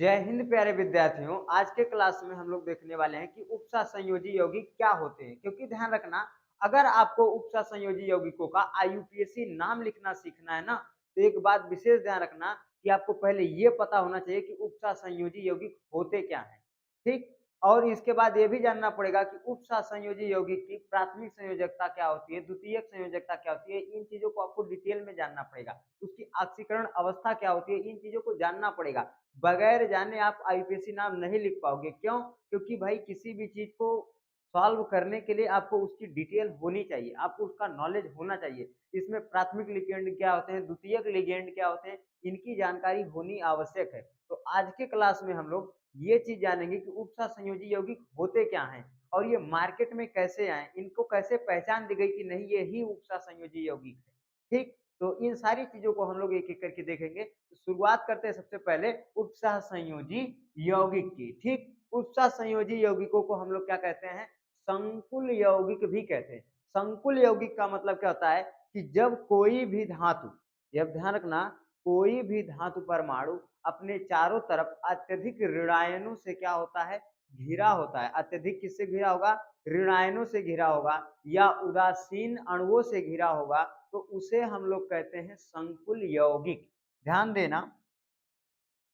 जय हिंद प्यारे विद्यार्थियों। आज के क्लास में हम लोग देखने वाले हैं कि उपसः संयोजी यौगिक क्या होते हैं। क्योंकि ध्यान रखना, अगर आपको उपसः संयोजी यौगिकों का आईयूपीएसी नाम लिखना सीखना है ना, तो एक बात विशेष ध्यान रखना कि आपको पहले ये पता होना चाहिए कि उपसः संयोजी यौगिक होते क्या हैं। ठीक। और इसके बाद ये भी जानना पड़ेगा कि उपसः संयोजी यौगिक की प्राथमिक संयोजकता क्या होती है, द्वितीयक संयोजकता क्या होती है। इन चीजों को आपको डिटेल में जानना पड़ेगा। उसकी ऑक्सीकरण अवस्था क्या होती है, इन चीजों को जानना पड़ेगा। बगैर जाने आप आईपीएसी नाम नहीं लिख पाओगे। क्यों? क्योंकि भाई किसी भी चीज को सॉल्व करने के लिए आपको उसकी डिटेल होनी चाहिए, आपको उसका नॉलेज होना चाहिए। इसमें प्राथमिक लिगेंड क्या होते हैं, द्वितीयक लिगेंड क्या होते हैं, इनकी जानकारी होनी आवश्यक है। तो आज के क्लास में हम लोग ये चीज जानेंगे कि उपसः संयोजी यौगिक होते क्या हैं और ये मार्केट में कैसे आए, इनको कैसे पहचान दी गई कि नहीं ये ही उपसः संयोजी यौगिक है। ठीक। तो इन सारी चीजों को हम लोग एक एक करके देखेंगे। तो शुरुआत करते हैं सबसे पहले उपसः संयोजी यौगिक की। ठीक। उपसः संयोजी यौगिकों को हम लोग क्या कहते हैं, संकुल यौगिक भी कहते हैं। संकुल यौगिक का मतलब क्या होता है कि जब कोई भी धातु, जब ध्यान रखना, कोई भी धातु परमाणु अपने चारों तरफ अत्यधिक ऋणायनों से क्या होता है, घिरा होता है। अत्यधिक किससे घिरा होगा, ऋणायनों से घिरा होगा या उदासीन अणुओं से घिरा होगा, तो उसे हम लोग कहते हैं संकुल यौगिक। ध्यान देना,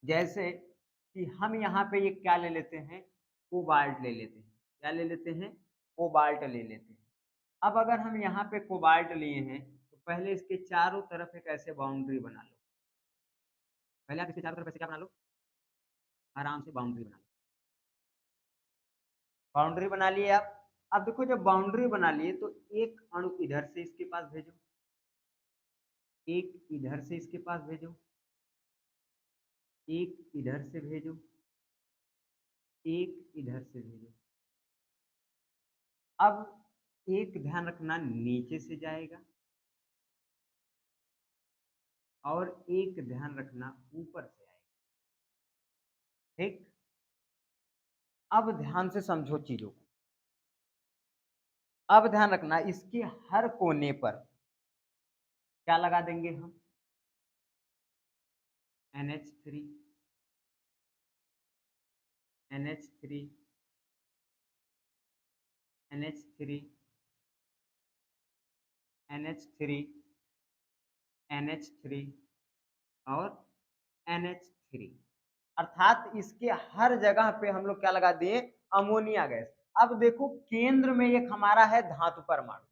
जैसे कि हम यहाँ पे ये क्या ले लेते हैं, कोबाल्ट ले लेते हैं। क्या ले लेते हैं, कोबाल्ट ले लेते हैं। अब अगर हम यहाँ पे कोबाल्ट लिए हैं तो पहले इसके चारों तरफ एक ऐसे बाउंड्री बना लो। पहले आप इसके चारों तरफ ऐसे क्या बना लो, आराम से बाउंड्री बना लो। बाउंड्री बना लिए आप। अब देखो, जब बाउंड्री बना लिए तो एक अणु इधर से इसके पास भेजो, एक इधर से इसके पास भेजो, एक इधर से भेजो, एक इधर से भेजो। अब एक ध्यान रखना नीचे से जाएगा और एक ध्यान रखना ऊपर से आएगा। ठीक। अब ध्यान से समझो चीजों को। अब ध्यान रखना, इसके हर कोने पर क्या लगा देंगे हम, NH3, NH3, NH3, NH3, NH3 और NH3। अर्थात इसके हर जगह पे हम लोग क्या लगा दिए, अमोनिया गैस। अब देखो, केंद्र में एक हमारा है धातु परमाणु।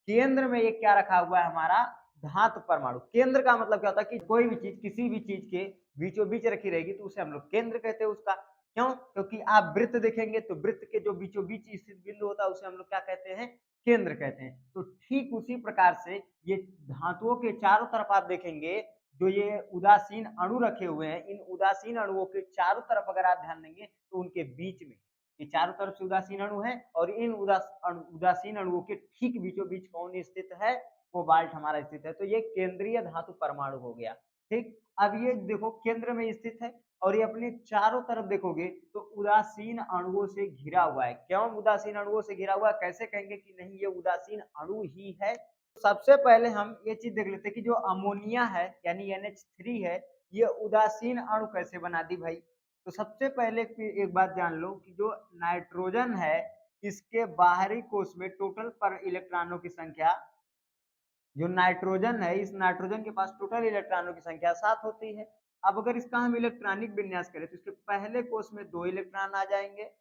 केंद्र में एक क्या रखा हुआ है हमारा, धातु परमाणु। केंद्र का मतलब क्या होता है कि कोई भी चीज किसी भी चीज के बीचों बीच रखी रहेगी तो उसे हम लोग केंद्र कहते हैं उसका। क्यों? क्योंकि आप वृत्त देखेंगे तो वृत्त के जो बीचों बीच स्थित बिंदु होता है उसे हम लोग क्या कहते हैं, केंद्र कहते हैं। तो ठीक उसी प्रकार से ये धातुओं के चारों तरफ आप देखेंगे, जो ये उदासीन अणु रखे हुए हैं, इन उदासीन अणुओं के चारों तरफ अगर आप ध्यान देंगे तो उनके बीच में ये चारों तरफ से उदासीन अणु है और इन उदासीन अणुओं के ठीक बीचों बीच कौन स्थित है, कोबाल्ट हमारा स्थित है। तो ये केंद्रीय धातु परमाणु हो गया। ठीक। अब ये देखो केंद्र में स्थित है और ये अपने चारों तरफ देखोगे तो उदासीन अणुओं से घिरा हुआ है। क्यों उदासीन अणुओं से घिरा हुआ है, कैसे कहेंगे कि नहीं ये उदासीन अणु ही है। सबसे पहले हम ये चीज देख लेते हैं कि जो अमोनिया है यानी NH3 है, ये उदासीन अणु कैसे बना दी भाई। तो सबसे पहले एक बात जान लो कि जो नाइट्रोजन है, इसके बाहरी कोश में टोटल पर इलेक्ट्रॉनों की संख्या, जो नाइट्रोजन है, इस नाइट्रोजन के पास टोटल इलेक्ट्रॉनों की संख्या 7 होती है। अब अगर इसका हम इलेक्ट्रॉनिक विन्यास करें तो इसके पहले कोश में 2 इलेक्ट्रॉन आ जाएंगे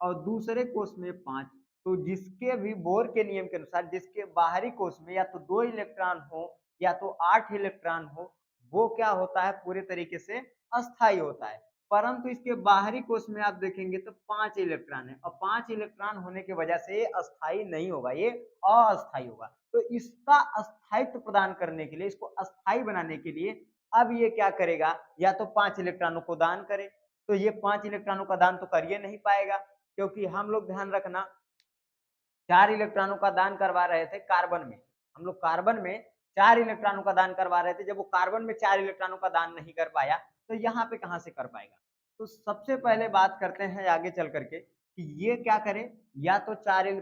और दूसरे कोष में 5। तो जिसके भी बोर के नियम के अनुसार जिसके बाहरी कोष में या तो 2 इलेक्ट्रॉन हो या तो 8 इलेक्ट्रॉन हो, वो क्या होता है, पूरे तरीके से अस्थाई होता है। परंतु इसके बाहरी कोष में आप देखेंगे तो 5 इलेक्ट्रॉन है और 5 इलेक्ट्रॉन होने की वजह से अस्थाई नहीं होगा, ये अस्थाई होगा। तो इसका अस्थायित्व प्रदान करने के लिए, इसको अस्थाई बनाने के लिए अब ये क्या करेगा, या तो 5 इलेक्ट्रॉनों को दान करे। तो ये 5 इलेक्ट्रॉनों का दान तो कर ही नहीं पाएगा, क्योंकि हम लोग ध्यान रखना 4 इलेक्ट्रॉनों का दान करवा रहे थे कार्बन में। हम लोग कार्बन में 4 इलेक्ट्रॉनों का दान करवा रहे थे। जब वो कार्बन में 4 इलेक्ट्रॉनों का दान नहीं कर पाया तो यहाँ पे कहाँ से कर पाएगा। तो सबसे पहले बात करते हैं आगे चल करके कि ये क्या करे, या तो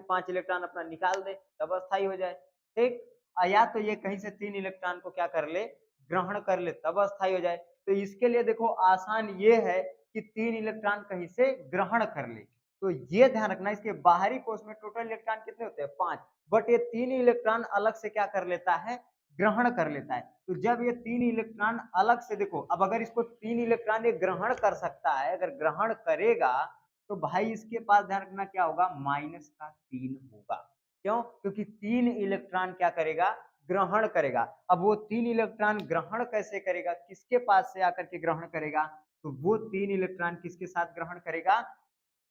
5 इलेक्ट्रॉन अपना निकाल दे तब अस्थाई हो जाए। ठीक। या तो ये कहीं से 3 इलेक्ट्रॉन को क्या कर ले, ग्रहण कर ले तब अस्थाई हो जाए। तो इसके लिए देखो आसान ये है कि 3 इलेक्ट्रॉन कहीं से ग्रहण कर ले। तो ये ध्यान रखना, इसके बाहरी कोश में टोटल इलेक्ट्रॉन कितने होते हैं? 5, बट ये 3 इलेक्ट्रॉन अलग से क्या कर लेता है? ग्रहण कर लेता है। तो जब ये 3 इलेक्ट्रॉन अलग से, देखो अब अगर इसको 3 इलेक्ट्रॉन ये ग्रहण कर सकता है, अगर ग्रहण करेगा तो भाई इसके पास ध्यान रखना क्या होगा? माइनस का 3 होगा। क्यों? क्योंकि 3 इलेक्ट्रॉन क्या करेगा? ग्रहण करेगा। अब वो 3 इलेक्ट्रॉन ग्रहण कैसे करेगा? किसके पास से आकर के ग्रहण करेगा? तो वो 3 इलेक्ट्रॉन किसके साथ ग्रहण करेगा?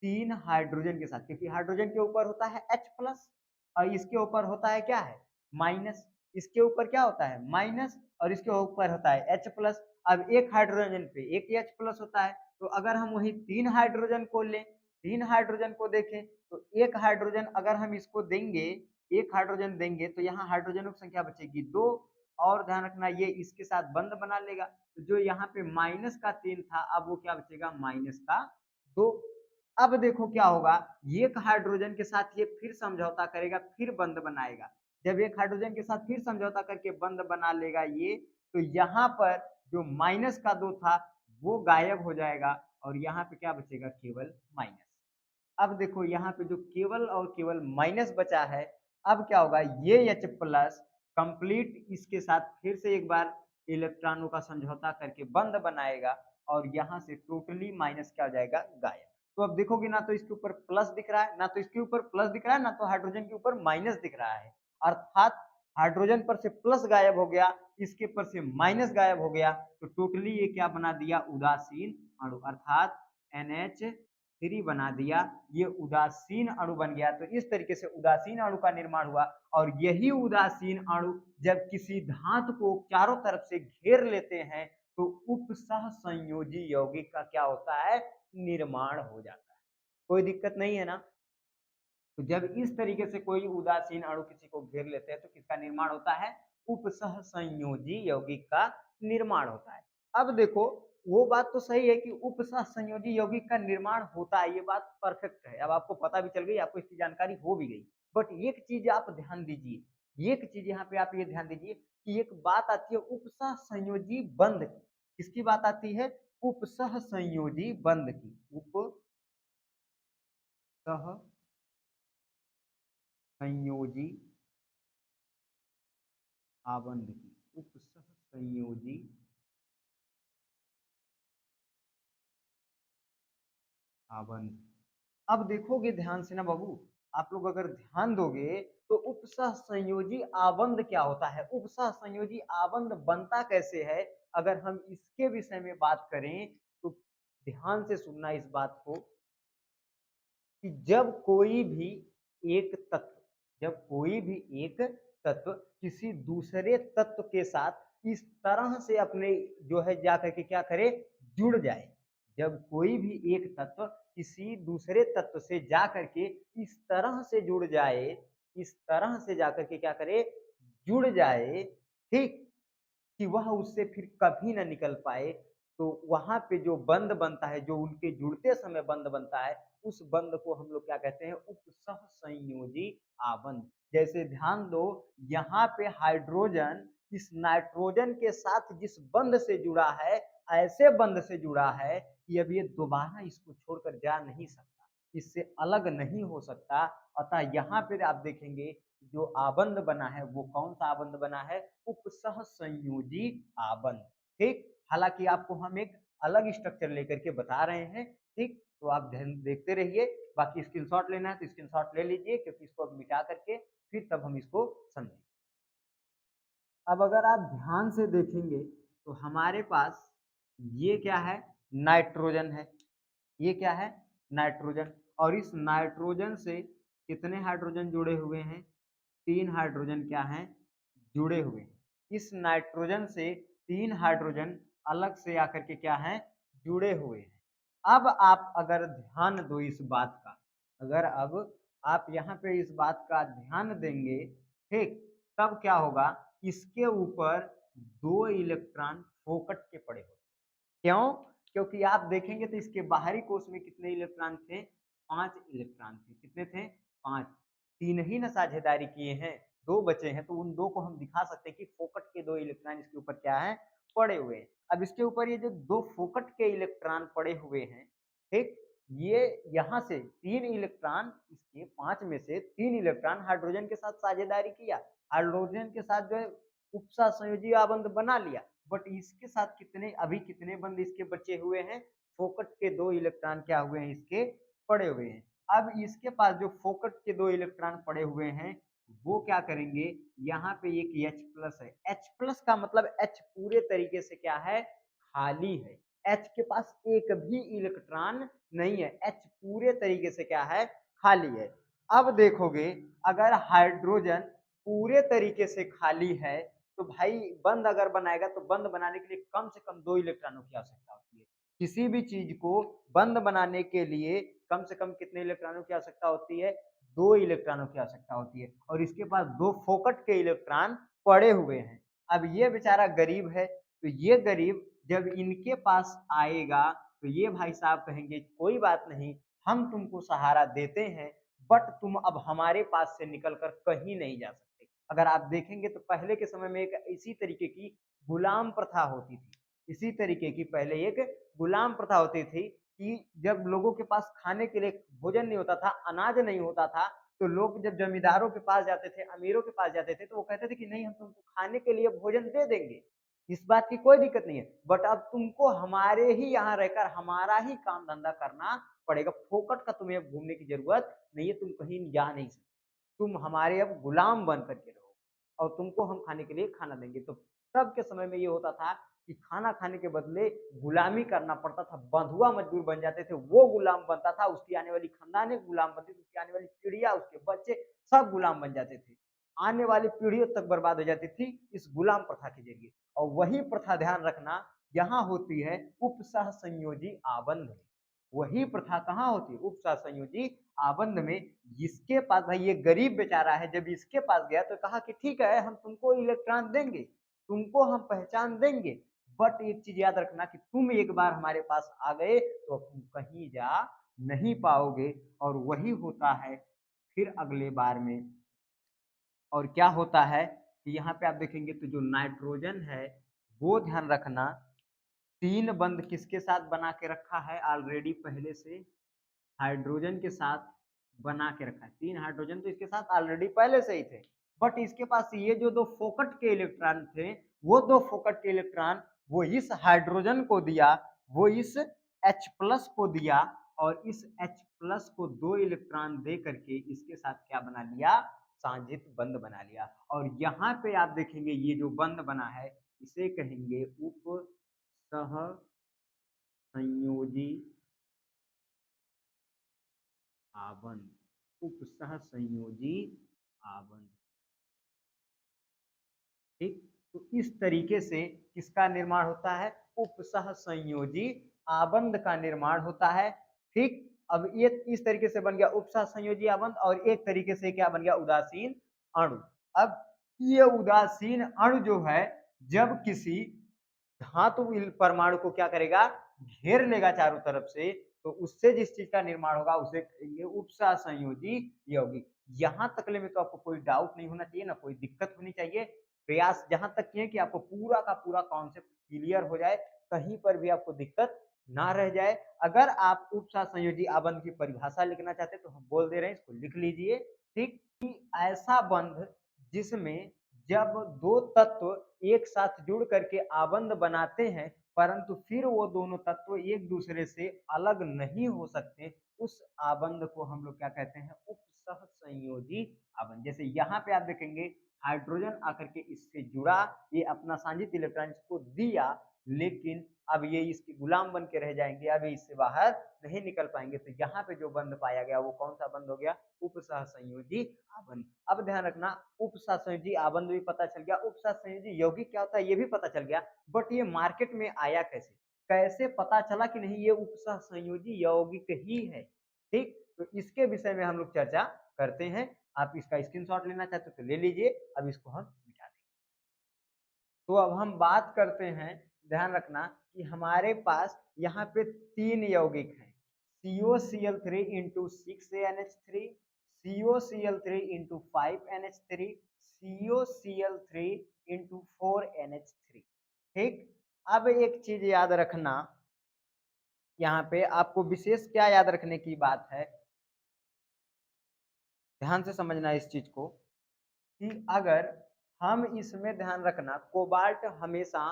3 हाइड्रोजन के साथ, क्योंकि हाइड्रोजन के ऊपर होता है H प्लस और इसके ऊपर होता है क्या है? माइनस। इसके ऊपर क्या होता है? माइनस, और इसके ऊपर होता है H प्लस। अब एक हाइड्रोजन पे एक H प्लस होता है, तो अगर हम वही 3 हाइड्रोजन को लें, 3 हाइड्रोजन को देखें, तो एक हाइड्रोजन अगर हम इसको देंगे, एक हाइड्रोजन देंगे तो यहाँ हाइड्रोजनों की संख्या बचेगी 2, और ध्यान रखना ये इसके साथ बंध बना लेगा। तो जो यहाँ पे माइनस का 3 था, अब वो क्या बचेगा? माइनस का 2। अब देखो क्या होगा, एक हाइड्रोजन के साथ ये फिर समझौता करेगा, फिर बंध बनाएगा। जब एक हाइड्रोजन के साथ फिर समझौता करके बंध बना लेगा ये, तो यहाँ पर जो माइनस का 2 था वो गायब हो जाएगा, और यहाँ पे क्या बचेगा? केवल माइनस। अब देखो यहाँ पे जो केवल और केवल माइनस बचा है, अब क्या होगा? ये H प्लस कंप्लीट इसके साथ फिर से एक बार इलेक्ट्रॉनों का समझौता करके बंध बनाएगा, और यहाँ से टोटली माइनस क्या हो जाएगा? गायब। तो अब देखोगे ना तो इसके ऊपर प्लस दिख रहा है, ना तो इसके ऊपर प्लस दिख रहा है, ना तो हाइड्रोजन के ऊपर माइनस दिख रहा है। अर्थात हाइड्रोजन पर से प्लस गायब हो गया, इसके पर से माइनस गायब हो गया, तो टोटली ये क्या बना दिया? उदासीन अणु, अर्थात NH3 बना दिया। ये उदासीन अणु बन गया। तो इस तरीके से उदासीन अणु का निर्माण हुआ, और यही उदासीन अणु जब किसी धातु को चारों तरफ से घेर लेते हैं तो उपसह संयोजी यौगिक का क्या होता है? निर्माण हो जाता है। कोई दिक्कत नहीं है ना? तो जब इस तरीके से कोई उदासीन अणु किसी को घेर लेते हैं तो किसका निर्माण होता है? उपसह संयोजी यौगिक का निर्माण होता है। अब देखो, वो बात तो सही है कि उपसह संयोजी यौगिक का निर्माण होता है, ये बात परफेक्ट है। अब आपको पता भी चल गई, आपको इसकी जानकारी हो भी गई। बट एक चीज आप ध्यान दीजिए, एक चीज यहाँ पे आप ये ध्यान दीजिए कि एक बात आती है उपसह संयोजी बंध की। किसकी बात आती है? उपसह संयोजी बंध की। उपसह संयोजी आबंध की। उपसह संयोजी आबंध। अब देखोगे ध्यान से ना बाबू, आप लोग अगर ध्यान दोगे तो उपसह संयोजी आबंध क्या होता है? उपसह संयोजी आबंध बनता कैसे है? अगर हम इसके विषय में बात करें तो ध्यान से सुनना इस बात को, कि जब कोई भी एक तत्व किसी दूसरे तत्व के साथ इस तरह से अपने जो है जाकर के क्या करे? जुड़ जाए। जब कोई भी एक तत्व किसी दूसरे तत्व से जा करके इस तरह से जुड़ जाए, इस तरह से जाकर के क्या करे? जुड़ जाए, ठीक, कि वह उससे फिर कभी ना निकल पाए, तो वहाँ पे जो बंध बनता है, जो उनके जुड़ते समय बंध बनता है, उस बंध को हम लोग क्या कहते हैं? उपसह संयोजी आबंध। जैसे ध्यान दो, यहाँ पे हाइड्रोजन इस नाइट्रोजन के साथ जिस बंध से जुड़ा है, ऐसे बंध से जुड़ा है कि अब ये दोबारा इसको छोड़कर जा नहीं सकता, इससे अलग नहीं हो सकता। अतः यहाँ पे आप देखेंगे जो आबंध बना है वो कौन सा आबंध बना है? उपसह संयोजी आबंध। ठीक, हालांकि आपको हम एक अलग स्ट्रक्चर लेकर के बता रहे हैं। ठीक, तो आप ध्यान देखते रहिए। बाकी स्क्रीनशॉट लेना है तो स्क्रीनशॉट ले लीजिए, क्योंकि इसको अब मिटा करके फिर तब हम इसको समझेंगे। अब अगर आप ध्यान से देखेंगे तो हमारे पास ये क्या है? नाइट्रोजन है। ये क्या है? नाइट्रोजन। और इस नाइट्रोजन से कितने हाइड्रोजन जुड़े हुए हैं? 3 हाइड्रोजन क्या हैं? जुड़े हुए हैं। इस नाइट्रोजन से 3 हाइड्रोजन अलग से आकर के क्या हैं? जुड़े हुए हैं। अब आप अगर ध्यान दो इस बात का, अगर अब आप यहाँ पे इस बात का ध्यान देंगे, ठीक, तब क्या होगा? इसके ऊपर 2 इलेक्ट्रॉन फोकट के पड़े होते। क्यों? क्योंकि आप देखेंगे तो इसके बाहरी कोश में कितने इलेक्ट्रॉन थे? 5 इलेक्ट्रॉन थे। कितने थे? 5। 3 ही ना साझेदारी किए हैं, 2 बचे हैं, तो उन 2 को हम दिखा सकते हैं कि फोकट के 2 इलेक्ट्रॉन इसके ऊपर क्या है? पड़े हुए हैं। अब इसके ऊपर ये जो 2 फोकट के इलेक्ट्रॉन पड़े हुए हैं, ठीक? ये यहाँ से 3 इलेक्ट्रॉन, इसके 5 में से 3 इलेक्ट्रॉन हाइड्रोजन के साथ साझेदारी किया। हाइड्रोजन के साथ जो है उपसहसंयोजी आबंध बना लिया, बट इसके साथ कितने बंध इसके बचे हुए हैं? फोकट के 2 इलेक्ट्रॉन क्या हुए हैं इसके? पड़े हुए हैं। अब इसके पास जो फोकट के 2 इलेक्ट्रॉन पड़े हुए हैं, वो क्या करेंगे? यहाँ पे एक H+ है। H+ का मतलब H पूरे तरीके से क्या है? खाली है। H के पास एक भी इलेक्ट्रॉन नहीं है। H पूरे तरीके से क्या है? खाली है। अब देखोगे, अगर हाइड्रोजन पूरे तरीके से खाली है, तो भाई बंध अगर बनाएगा तो बंध बनाने के लिए कम से कम 2 इलेक्ट्रॉनों की आवश्यकता होती है। किसी भी चीज को बंध बनाने के लिए कम से कम कितने इलेक्ट्रॉनों की आवश्यकता होती है? 2 इलेक्ट्रॉनों की आवश्यकता होती है, और इसके पास 2 फोकट के इलेक्ट्रॉन पड़े हुए हैं। अब ये बेचारा गरीब है, तो ये गरीब जब इनके पास आएगा, तो ये भाई साहब कहेंगे कोई बात नहीं, हम तुमको सहारा देते हैं, बट तुम अब हमारे पास से निकल कर कहीं नहीं जा सकते। अगर आप देखेंगे तो पहले के समय में एक इसी तरीके की गुलाम प्रथा होती थी। इसी तरीके की पहले एक गुलाम प्रथा होती थी कि जब लोगों के पास खाने के लिए भोजन नहीं होता था, अनाज नहीं होता था, तो लोग जब जमींदारों के पास जाते थे, अमीरों के पास जाते थे, तो वो कहते थे कि नहीं, हम तुमको खाने के लिए भोजन दे देंगे, इस बात की कोई दिक्कत नहीं है, बट अब तुमको हमारे ही यहाँ रहकर हमारा ही काम धंधा करना पड़ेगा। फोकट का तुम्हें घूमने की जरूरत नहीं है, तुम कहीं जा नहीं सकते, तुम हमारे अब गुलाम बन करके रहो, और तुमको हम खाने के लिए खाना देंगे। तो तब के समय में ये होता था कि खाना खाने के बदले गुलामी करना पड़ता था, बंधुआ मजदूर बन जाते थे, वो गुलाम बनता था, उसकी आने वाली खानदानें गुलाम बनती थी, उसकी आने वाली पीढ़ियां, उसके बच्चे सब गुलाम बन जाते थे। आने वाली पीढ़ियों तक बर्बाद हो जाती थी इस गुलाम प्रथा के जरिए। और वही प्रथा, ध्यान रखना, यहाँ होती है उपसह संयोजी आबंध। वही प्रथा कहाँ होती है? उपसह संयोजी आबंध में। जिसके पास, भाई ये गरीब बेचारा है, जब इसके पास गया तो कहा कि ठीक है, हम तुमको इलेक्ट्रॉन देंगे, तुमको हम पहचान देंगे, बट एक चीज याद रखना कि तुम एक बार हमारे पास आ गए तो तुम कहीं जा नहीं पाओगे। और वही होता है फिर अगले बार में। और क्या होता है कि यहाँ पे आप देखेंगे तो जो नाइट्रोजन है, वो ध्यान रखना, 3 बंध किसके साथ बना के रखा है ऑलरेडी? पहले से हाइड्रोजन के साथ बना के रखा है। 3 हाइड्रोजन तो इसके साथ ऑलरेडी पहले से ही थे, बट इसके पास ये जो 2 फोकट के इलेक्ट्रॉन थे, वो 2 फोकट के इलेक्ट्रॉन वो इस हाइड्रोजन को दिया, वो इस H+ को दिया, और इस H+ को 2 इलेक्ट्रॉन दे करके इसके साथ क्या बना लिया? साझित बंध बना लिया। और यहाँ पे आप देखेंगे ये जो बंध बना है, इसे कहेंगे उप सह संयोजी आबंध। उपसह संयोजी आबंध, ठीक? तो इस तरीके से किसका निर्माण होता है? उपसह संयोजी आबंध का निर्माण होता है, ठीक? अब ये इस तरीके से बन गया उपसह संयोजी आबंध, और एक तरीके से क्या बन गया? उदासीन अणु। अब ये उदासीन अणु जो है, जब किसी धातु परमाणु को क्या करेगा? घेर लेगा चारों तरफ से, तो उससे जिस चीज का निर्माण होगा उसे कहेंगे उपसह संयोजी यौगिक। यहाँ तकले में तो आपको कोई डाउट नहीं होना चाहिए, ना कोई दिक्कत होनी चाहिए। प्रयास जहां तक किए कि आपको पूरा का पूरा कॉन्सेप्ट क्लियर हो जाए, कहीं पर भी आपको दिक्कत ना रह जाए। अगर आप उपसह संयोजी आबंध की परिभाषा लिखना चाहते हैं तो हम बोल दे रहे हैं, इसको लिख लीजिए, ठीक? कि ऐसा बंध जिसमें जब 2 तत्व एक साथ जुड़ करके आबंध बनाते हैं, परंतु फिर वो दोनों तत्व एक दूसरे से अलग नहीं हो सकते, उस आबंध को हम लोग क्या कहते हैं? उपसह संयोजी आबंध। जैसे यहाँ पे आप देखेंगे हाइड्रोजन आकर के इससे जुड़ा, ये अपना सांजित इलेक्ट्रॉन इसको दिया, लेकिन अब ये इसके गुलाम बन के रह जाएंगे, अब ये इससे बाहर नहीं निकल पाएंगे। तो यहाँ पे जो बंध पाया गया वो कौन सा बंध हो गया? उपसह संयोजी आबंध। अब ध्यान रखना, उपसह संयोजी आबंध भी पता चल गया, उपसह संयोजी यौगिक क्या होता है ये भी पता चल गया, बट ये मार्केट में आया कैसे? कैसे पता चला कि नहीं ये उपसह संयोजी यौगिक ही है, ठीक? तो इसके विषय में हम लोग चर्चा करते हैं। आप इसका स्क्रीनशॉट लेना चाहते हो तो ले लीजिए, अब इसको हम मिटा देंगे। तो अब हम बात करते हैं, ध्यान रखना, कि हमारे पास यहाँ पे 3 यौगिक हैं, COCl3 into 6NH3, COCl3 into 5NH3, COCl3 into 4NH3, ठीक? अब एक चीज याद रखना, यहाँ पे आपको विशेष क्या याद रखने की बात है, ध्यान से समझना इस चीज को, कि अगर हम इसमें ध्यान रखना, कोबाल्ट हमेशा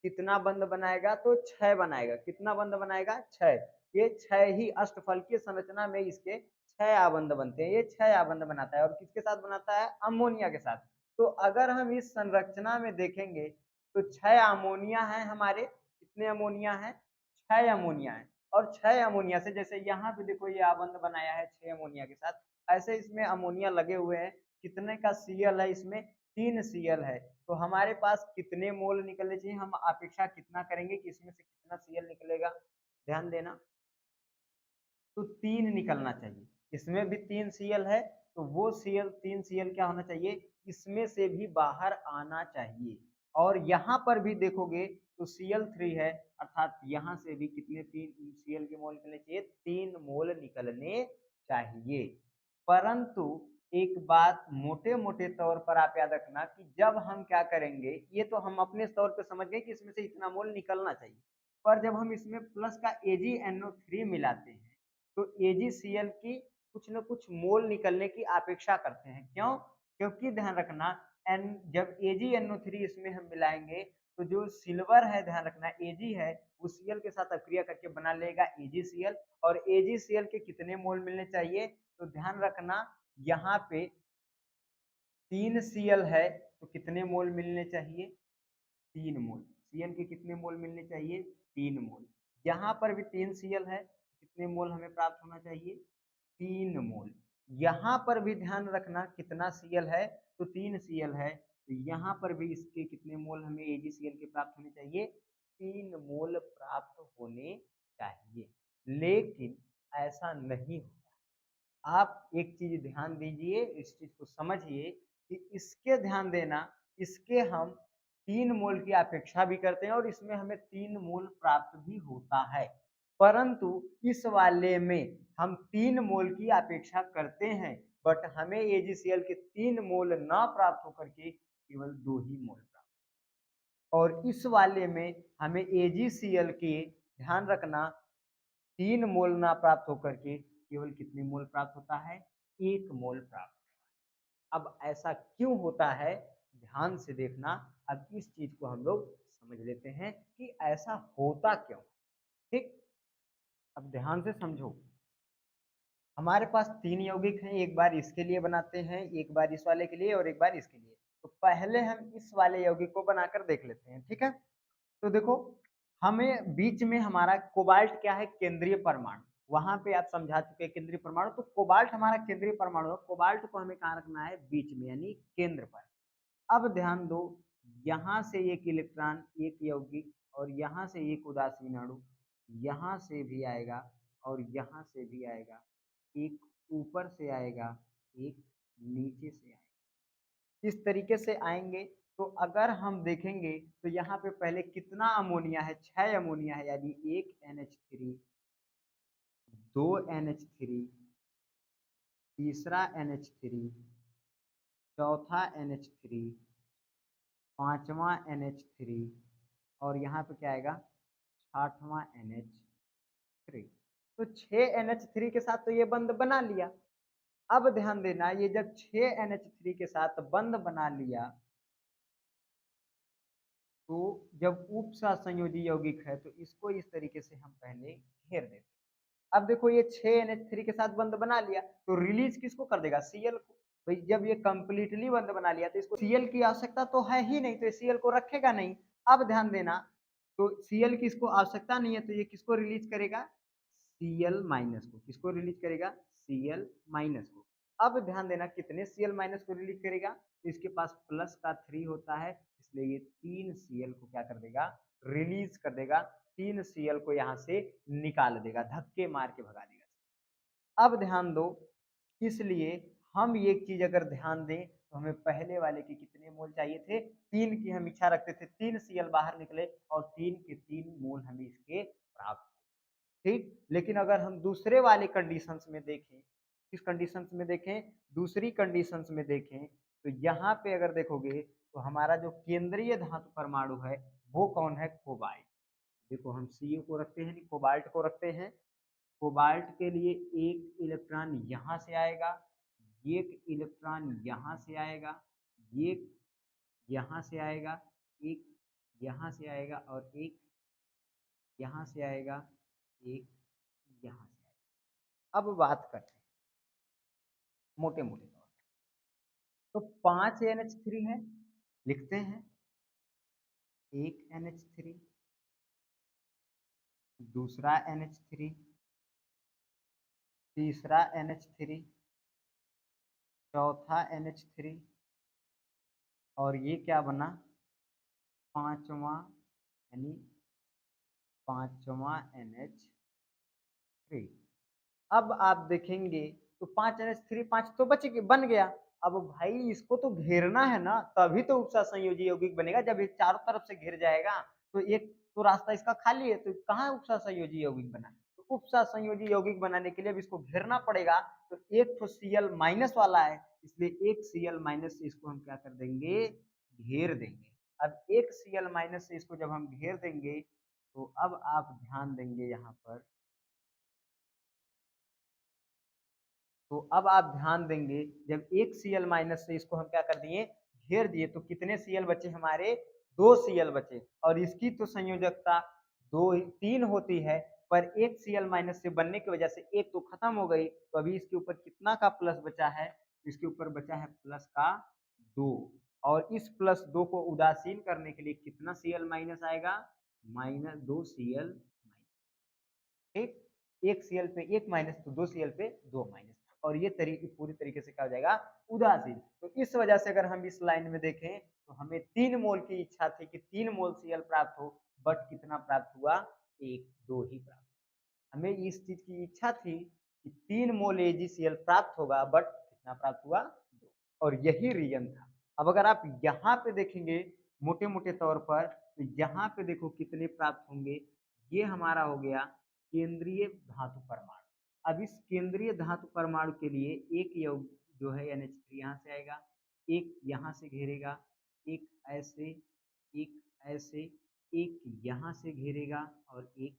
कितना बंध बनाएगा, तो 6 बनाएगा। कितना बंध बनाएगा? 6। ये 6 ही अष्टफलकीय संरचना में इसके 6 आबंध बनते हैं। ये 6 आबंध बनाता है और किसके साथ बनाता है? अमोनिया के साथ। तो अगर हम इस संरचना में देखेंगे तो 6 अमोनिया है हमारे। कितने अमोनिया है? 6 अमोनिया है। और 6 अमोनिया से, जैसे यहाँ पे देखो ये आबंध बनाया है 6 अमोनिया के साथ, ऐसे इसमें अमोनिया लगे हुए हैं। कितने का सीएल है इसमें? 3 सीएल है। तो हमारे पास कितने मोल निकलने चाहिए? हम अपेक्षा कितना करेंगे कि इसमें से कितना सीएल निकलेगा? ध्यान देना, तो 3 निकलना चाहिए। इसमें भी 3 सीएल है, तो वो सीएल 3 सीएल क्या होना चाहिए? इसमें से भी बाहर आना चाहिए। और यहाँ पर भी देखोगे तो Cl3 है, अर्थात यहाँ से भी कितने 3 सीएल के मोल निकलने चाहिए? 3 मोल निकलने चाहिए। परंतु एक बात मोटे-मोटे तौर पर आप याद रखना कि जब हम क्या करेंगे, ये तो हम अपने तौर पे समझ गए कि इसमें से इतना मोल निकलना चाहिए। पर जब हम इसमें प्लस का AgNO3 मिलाते हैं, तो AgCl की कुछ न कुछ मोल निकलने की अपेक्षा करते हैं। क्यों? क्योंकि ध्यान रखना, एन जब AgNO3 इसमें हम मिलाएंगे तो जो सिल्वर है, ध्यान रखना Ag है, वो Cl के साथ अक्रिया करके बना लेगा AgCl। और AgCl के कितने मोल मिलने चाहिए? तो ध्यान रखना, यहाँ पे 3 Cl है, तो कितने मोल मिलने चाहिए? 3 मोल। Cl के कितने मोल मिलने चाहिए? 3 मोल। यहाँ पर भी 3 Cl है, कितने मोल हमें प्राप्त होना चाहिए? 3 मोल। यहाँ पर भी ध्यान रखना कितना Cl है, तो 3 Cl है, तो यहाँ पर भी इसके कितने मोल हमें AgCl के प्राप्त होने चाहिए? 3 मोल प्राप्त होने चाहिए। लेकिन ऐसा नहीं होता। आप एक चीज ध्यान दीजिए, इस चीज को समझिए कि इसके ध्यान देना, इसके हम 3 मोल की अपेक्षा भी करते हैं और इसमें हमें 3 मोल प्राप्त भी होता है। परंतु इस वाले में हम 3 मोल की अपेक्षा करते हैं, बट हमें AgCl के 3 मोल ना प्राप्त होकर के केवल 2 ही मोल प्राप्त। और इस वाले में हमें AgCl के, ध्यान रखना, 3 मोल ना प्राप्त होकर के केवल कितने मोल प्राप्त होता है? 1 मोल प्राप्त। अब ऐसा क्यों होता है? ध्यान से देखना। अब इस चीज को हम लोग समझ लेते हैं कि ऐसा होता क्यों। ठीक, अब ध्यान से समझो। हमारे पास 3 यौगिक हैं, एक बार इसके लिए बनाते हैं, एक बार इस वाले के लिए और एक बार इसके लिए। तो पहले हम इस वाले यौगिक को बनाकर देख लेते हैं, ठीक है? तो देखो, हमें बीच में हमारा कोबाल्ट क्या है? केंद्रीय परमाणु। वहां पे आप समझा चुके हैं केंद्रीय परमाणु, तो कोबाल्ट हमारा केंद्रीय परमाणु है। कोबाल्ट को हमें कहाँ रखना है? बीच में, यानी केंद्र पर। अब ध्यान दो, यहाँ से एक इलेक्ट्रॉन, एक यौगिक, और यहाँ से एक उदासीन अणु, यहाँ से भी आएगा और यहाँ से भी आएगा। एक ऊपर से आएगा, एक नीचे से आएगा। इस तरीके से आएंगे। तो अगर हम देखेंगे तो यहाँ पे पहले कितना अमोनिया है? 6 अमोनिया है, यानी एक NH3, 2 NH3, तीसरा NH3, चौथा NH3, पांचवा NH3, और यहाँ पे क्या आएगा? छठवां NH3। तो 6 NH3 के साथ तो ये बंध बना लिया। अब ध्यान देना, ये जब 6 NH3 के साथ बंध बना लिया, तो जब उप सहसंयोजी यौगिक है तो इसको इस तरीके से हम पहले घेर देते हैं। अब देखो, ये 6 NH3 के साथ बंध बना लिया, तो रिलीज किसको कर देगा? Cl को। भाई जब ये कंप्लीटली बंध बना लिया तो इसको Cl की आवश्यकता तो है ही नहीं, तो Cl को रखेगा नहीं। अब ध्यान देना, तो Cl की इसको आवश्यकता नहीं है, तो ये किसको रिलीज करेगा? Cl माइनस को। किसको रिलीज करेगा? Cl माइनस को। अब ध्यान देना, कितने Cl माइनस को रिलीज करेगा? तो इसके पास प्लस का 3 होता है, इसलिए ये 3 Cl को क्या कर देगा? रिलीज कर देगा। 3 Cl को यहाँ से निकाल देगा, धक्के मार के भगा देगा। अब ध्यान दो, इसलिए हम एक चीज अगर ध्यान दें तो हमें पहले वाले के कितने मोल चाहिए थे? 3 की हम इच्छा रखते थे, 3 Cl बाहर निकले और 3 के 3 मोल हमें इसके प्राप्त। ठीक, लेकिन अगर हम दूसरे वाले कंडीशंस में देखें, किस कंडीशंस में देखें? दूसरी कंडीशंस में देखें, तो यहाँ पे अगर देखोगे तो हमारा जो केंद्रीय धातु परमाणु है वो कौन है? कोबाल्ट। देखो हम Cu को रखते हैं, कोबाल्ट को रखते हैं। कोबाल्ट के लिए एक इलेक्ट्रॉन यहाँ से आएगा, एक इलेक्ट्रॉन यहाँ से आएगा, एक यहाँ से आएगा, एक यहाँ से आएगा और एक यहाँ से आएगा, एक यहाँ से आएगा। अब बात करते हैं मोटे मोटे तौर पर। तो 5 NH3 है, लिखते हैं। एक NH3, दूसरा NH3, तीसरा NH3, चौथा NH3 और ये क्या बना? पांचवा, यानी पांचवा NH3। अब आप देखेंगे तो 5 NH3, 5 तो बच बन गया। अब भाई इसको तो घेरना है ना, तभी तो उपसर्ग संयोजी यौगिक बनेगा। जब ये चारों तरफ से घिर जाएगा तो एक तो रास्ता इसका खाली है, तो कहाँ उपसर्ग संयोजी यौगिक बना? तो उपसर्ग संयोजी यौगिक बनाने के लिए अब इसको घेरना पड़ेगा। तो एक तो Cl- वाला है, इसलिए एक Cl- से इसको हम क्या कर देंगे? घेर देंगे। अब एक Cl- से इसको जब हम घेर देंगे तो अब आप ध्यान देंगे यहाँ पर, तो अब आप ध्यान देंगे जब एक Cl- से इसको हम क्या कर दिए? घेर दिए, तो कितने Cl बचे हमारे? 2 Cl बचे। और इसकी तो संयोजकता 3 होती है, पर एक Cl- से बनने की वजह से एक तो खत्म हो गई, तो अभी इसके ऊपर कितना का प्लस बचा है? इसके ऊपर बचा है प्लस का 2। और इस प्लस 2 को उदासीन करने के लिए कितना Cl- आएगा? -2 Cl-। ठीक, एक Cl पे एक माइनस तो 2 Cl पे 2 माइनस, और ये पूरी तरीके से क्या हो जाएगा? उदासीन। तो इस वजह से अगर हम इस लाइन में देखें तो हमें 3 मोल की इच्छा थी कि 3 मोल Cl प्राप्त हो, बट कितना प्राप्त हुआ? 1, 2 ही प्राप्त। हमें इस चीज की इच्छा थी कि 3 मोल AgCl प्राप्त होगा, बट कितना प्राप्त हुआ? 2। और यही रीजन था। अब अगर आप यहाँ पे देखेंगे मोटे मोटे तौर पर, तो यहाँ पे देखो कितने प्राप्त होंगे। ये हमारा हो गया केंद्रीय धातु परमाणु। अब इस केंद्रीय धातु परमाणु के लिए एक यौग जो है NH3 यहाँ से आएगा, एक यहाँ से घेरेगा, एक ऐसे, एक ऐसे, एक यहाँ से घेरेगा और एक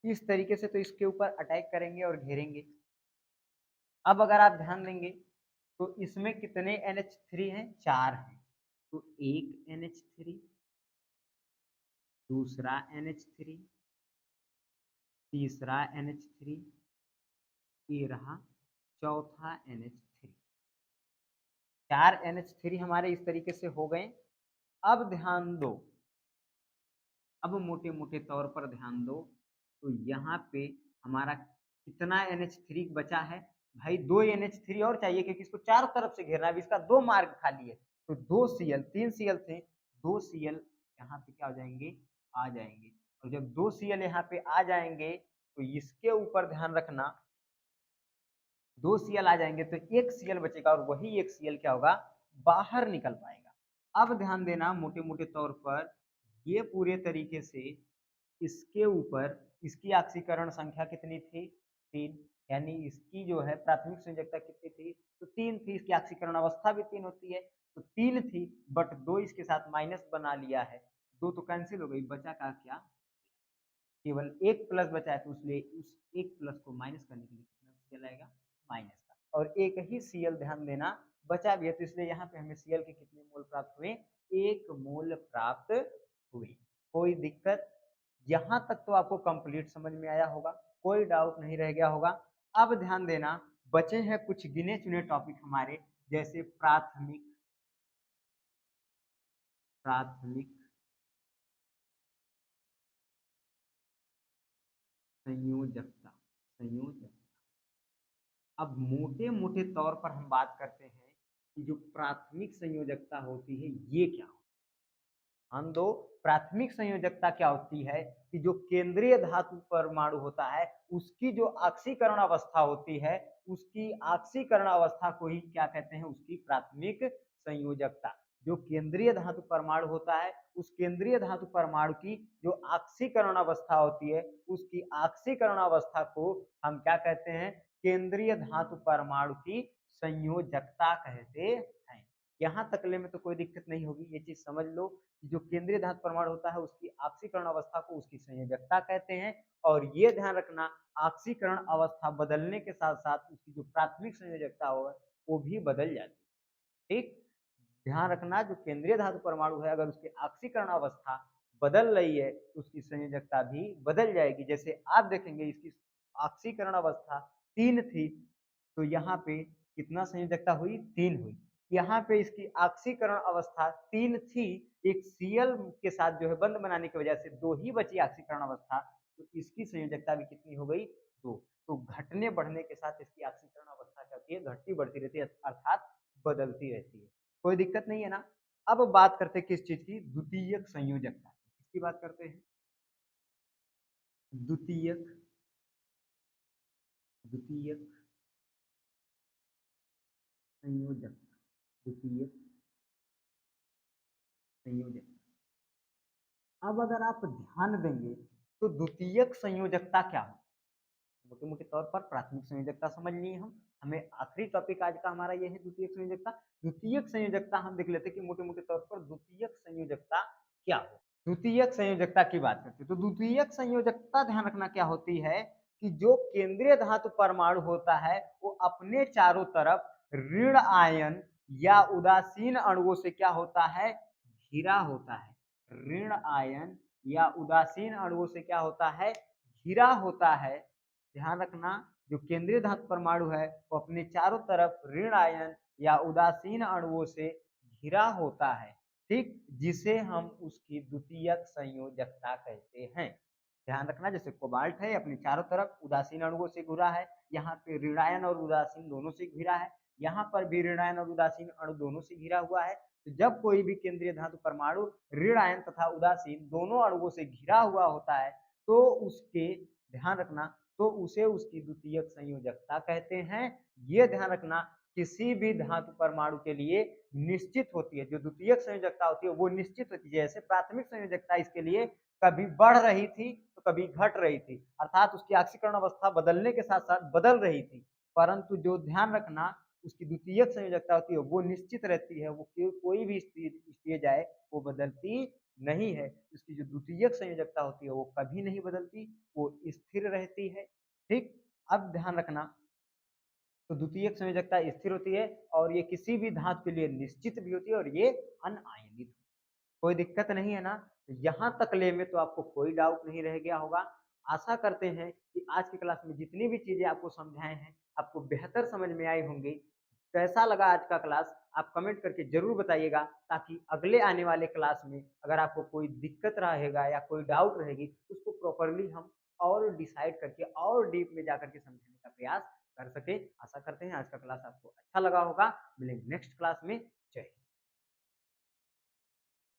इस तरीके से। तो इसके ऊपर अटैक करेंगे और घेरेंगे। अब अगर आप ध्यान देंगे तो इसमें कितने NH3 हैं? 4 हैं। तो एक NH3, दूसरा NH3, तीसरा NH3, ये रहा चौथा NH3। 4 NH3 हमारे इस तरीके से हो गए। अब ध्यान दो, अब मोटे मोटे तौर पर ध्यान दो, तो यहाँ पे हमारा कितना NH3 बचा है? भाई 2 NH3 और चाहिए, क्योंकि इसको चारों तरफ से घेरना है। इसका 2 मार्ग खाली है, तो 2 Cl, 3 Cl थे, 2 Cl यहाँ पे क्या हो जाएंगे? आ जाएंगे। और जब 2 Cl यहाँ पे आ जाएंगे तो इसके ऊपर ध्यान रखना, 2 Cl आ जाएंगे तो एक Cl बचेगा, और वही एक Cl क्या होगा? बाहर निकल पाएगा। अब ध्यान देना मोटे मोटे तौर पर, ये पूरे तरीके से इसके ऊपर इसकी ऑक्सीकरण संख्या कितनी थी? 3। यानी इसकी जो है प्राथमिक संयोजकता कितनी थी? तो 3 थी। इसकी ऑक्सीकरण अवस्था भी 3 होती है, तो 3 थी, बट 2 इसके साथ माइनस बना लिया है। 2 तो कैंसिल हो गई, बचा का क्या? केवल एक प्लस बचा है, तो इसलिए उस एक प्लस को माइनस करने के लिए कितना Cl आएगा? माइनस का। और एक ही Cl ध्यान देना बचा भी है, तो इसलिए यहाँ पे हमें Cl के कितने मोल प्राप्त हुए? 1 मोल प्राप्त हुए। कोई दिक्कत? यहाँ तक तो आपको कंप्लीट समझ में आया होगा, कोई डाउट नहीं रह गया होगा। अब ध्यान देना, बचे हैं कुछ गिने चुने टॉपिक हमारे, जैसे प्राथमिक प्राथमिक संयोजकता संयोजकता। अब मोटे मोटे तौर पर हम बात करते हैं कि जो प्राथमिक संयोजकता होती है ये क्या होती है। हम दो, प्राथमिक संयोजकता क्या होती है कि जो केंद्रीय धातु परमाणु होता है उसकी जो ऑक्सीकरण अवस्था होती है, उसकी ऑक्सीकरण अवस्था को ही क्या कहते हैं? उसकी प्राथमिक संयोजकता। जो केंद्रीय धातु परमाणु होता है उस केंद्रीय धातु परमाणु की जो ऑक्सीकरण अवस्था होती है, उसकी ऑक्सीकरण अवस्था को हम क्या कहते हैं? केंद्रीय धातु परमाणु की संयोजकता कहते हैं। यहाँ तकले में तो कोई दिक्कत नहीं होगी। ये चीज समझ लो कि जो केंद्रीय धातु परमाणु होता है उसकी ऑक्सीकरण अवस्था को उसकी संयोजकता कहते हैं। और ये ध्यान रखना, ऑक्सीकरण अवस्था बदलने के साथ साथ उसकी जो प्राथमिक संयोजकता हो वो भी बदल जाती है। ठीक, ध्यान रखना, जो केंद्रीय धातु परमाणु है अगर उसकी ऑक्सीकरण अवस्था बदल रही है तो उसकी संयोजकता भी बदल जाएगी। जैसे आप देखेंगे इसकी ऑक्सीकरण अवस्था 3 थी, तो यहाँ पे कितना संयोजकता हुई, 3 हुई। यहाँ पे इसकी ऑक्सीकरण अवस्था 3 थी, एक Cl के साथ जो है बंध बनाने की वजह से 2 ही बची ऑक्सीकरण अवस्था, तो इसकी संयोजकता भी कितनी हो गई, 2। तो घटने बढ़ने के साथ इसकी ऑक्सीकरण अवस्था क्या होती है, घटती बढ़ती रहती है, अर्थात बदलती रहती है। कोई दिक्कत नहीं है ना। अब बात करते हैं किस चीज की, द्वितीयक संयोजकता। किसकी बात करते हैं, द्वितीयक द्वितीयक संयोजक, द्वितीयक संयोजक। अब अगर आप ध्यान देंगे तो द्वितीयक संयोजकता क्या है, मोटे मोटे तौर पर प्राथमिक संयोजकता समझ लिए हम, हमें आखिरी टॉपिक आज का हमारा ये है द्वितीयक संयोजकता। द्वितीयक संयोजकता हम देख लेते हैं कि मोटे मोटे तौर पर द्वितीयक संयोजकता क्या हो। द्वितीयक संयोजकता की बात करते हैं तो द्वितीयक संयोजकता ध्यान रखना क्या होती है कि जो केंद्रीय धातु परमाणु होता है वो अपने चारों तरफ ऋण आयन या उदासीन अणुओं से क्या होता है, घिरा होता है। ऋण आयन या उदासीन अणुओं से क्या होता है, घिरा होता है। ध्यान रखना, जो केंद्रीय धातु परमाणु है वो अपने चारों तरफ ऋण आयन या उदासीन अणुओं से घिरा होता है। ठीक, जिसे हम उसकी द्वितीयक संयोजकता कहते हैं। ध्यान रखना, जैसे कोबाल्ट है अपने चारों तरफ उदासीन अणुओं से घिरा है, यहाँ पे ऋणायन और उदासीन दोनों से घिरा है, यहाँ पर भी ऋणायन और उदासीन अणु दोनों से घिरा हुआ है। तो जब कोई भी केंद्रीय धातु परमाणु ऋण आयन तथा उदासीन दोनों अणुओं से घिरा हुआ होता है तो उसके, ध्यान रखना, तो उसे उसकी द्वितीयक संयोजकता कहते हैं। ये ध्यान रखना, किसी भी धातु परमाणु के लिए निश्चित होती है, जो द्वितीयक संयोजकता होती है वो निश्चित होती है। जैसे प्राथमिक संयोजकता इसके लिए कभी बढ़ रही थी तो कभी घट रही थी, अर्थात उसकी ऑक्सीकरण अवस्था बदलने के साथ साथ बदल रही थी। परंतु जो ध्यान रखना, उसकी द्वितीयक संयोजकता होती है वो निश्चित रहती है, वो कोई भी स्टेज आए वो बदलती नहीं है। उसकी जो द्वितीयक संयोजकता होती है वो कभी नहीं बदलती, वो स्थिर रहती है। ठीक, अब ध्यान रखना, तो द्वितीयक संयोजकता स्थिर होती है और ये किसी भी धातु के लिए निश्चित भी होती है और ये अनआयनित। कोई दिक्कत नहीं है ना। तो यहाँ तक ले में तो आपको कोई डाउट नहीं रह गया होगा। आशा करते हैं कि आज की क्लास में जितनी भी चीजें आपको समझाए हैं आपको बेहतर समझ में आई होंगी। कैसा लगा आज का क्लास आप कमेंट करके जरूर बताइएगा, ताकि अगले आने वाले क्लास में अगर आपको कोई दिक्कत रहेगा या कोई डाउट रहेगी उसको प्रॉपरली हम और डिसाइड करके और डीप में जाकर के समझने का प्रयास कर सके। आशा करते हैं आज का क्लास आपको अच्छा लगा होगा। मिलेंगे नेक्स्ट क्लास में। जय हिंद।